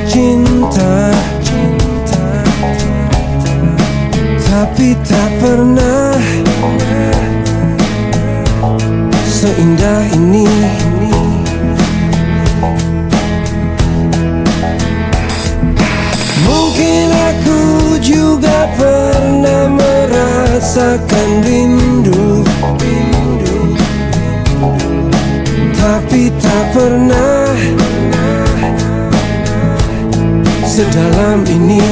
cinta, tapi tak pernah seindah ini. Mungkin aku juga pernah merasakan rindu, tapi tak pernah sedalam ini.